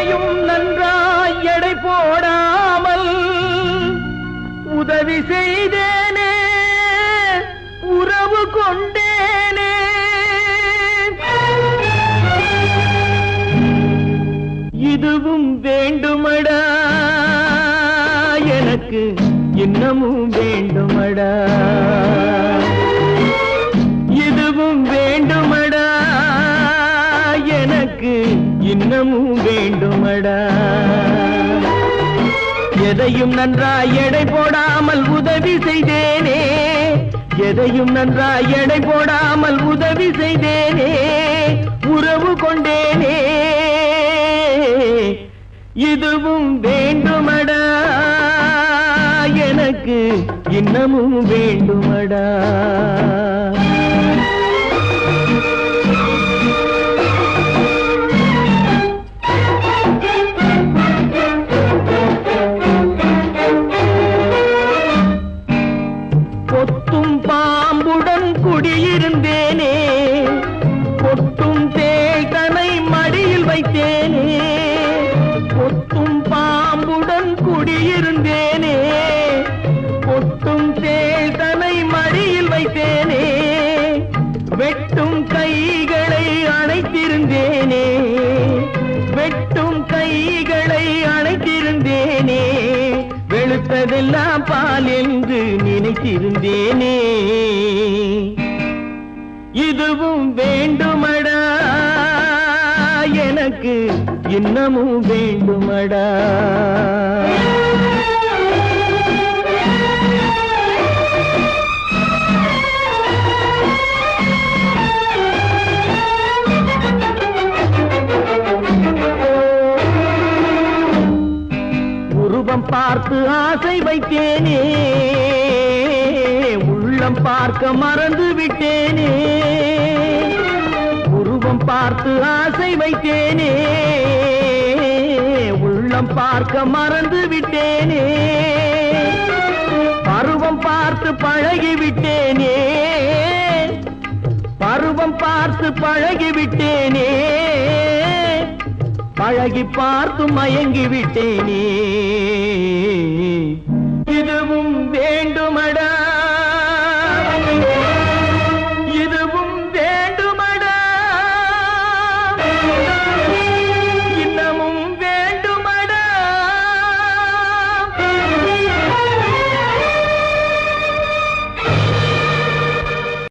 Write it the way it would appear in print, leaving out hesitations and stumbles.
எதையும் நன்றாய் எடை போடாமல் உதவி செய்தேனே, உறவு கொண்டேனே. இதுவும் வேண்டுமடா, எனக்கு இன்னமும் வேண்டுமடா. இதுவும் வேண்டுமடா, எனக்கு இன்னமும் வேண்டுமடா. எதையும் நன்றாய் எடை போடாமல் உதவி செய்தேனே, எதையும் நன்றாய் எடை போடாமல் உதவி செய்தேனே, உறவு கொண்டேனே. இதுவும் வேண்டுமடா, எனக்கு இன்னமும் வேண்டுமடா. கொத்தும் பாம்புடன் குடியிருந்தேனே, கொட்டும் தேள்தனை மடியில் வைத்தேனே. கொத்தும் பாம்புடன் குடியிருந்தேனே, கொட்டும் தேள்தனை மடியில் வைத்தேனே. வெட்டும் கைகளை அணைத்திருந்தேனே, வெட்டும் கைகளை அணைத்திருந்தேனே. வெளுத்ததெல்லாம் பால் என்று நினைத்திருந்தேனே. இதுவும் வேண்டுமடா, எனக்கு இன்னமும் வேண்டுமடா. உருவம் பார்த்து ஆசை வைத்தேனே, உள்ளம் பார்க்க மறந்து விட்டேனே. உருவம் பார்த்து ஆசை வைத்தேனே, உள்ளம் பார்க்க மறந்து விட்டேனே. பருவம் பார்த்து பழகி விட்டேனே, பருவம் பார்த்து பழகி விட்டேனே. பழகி பார்த்து மயங்கி விட்டேனே. இதுவும் வேண்டுமடா,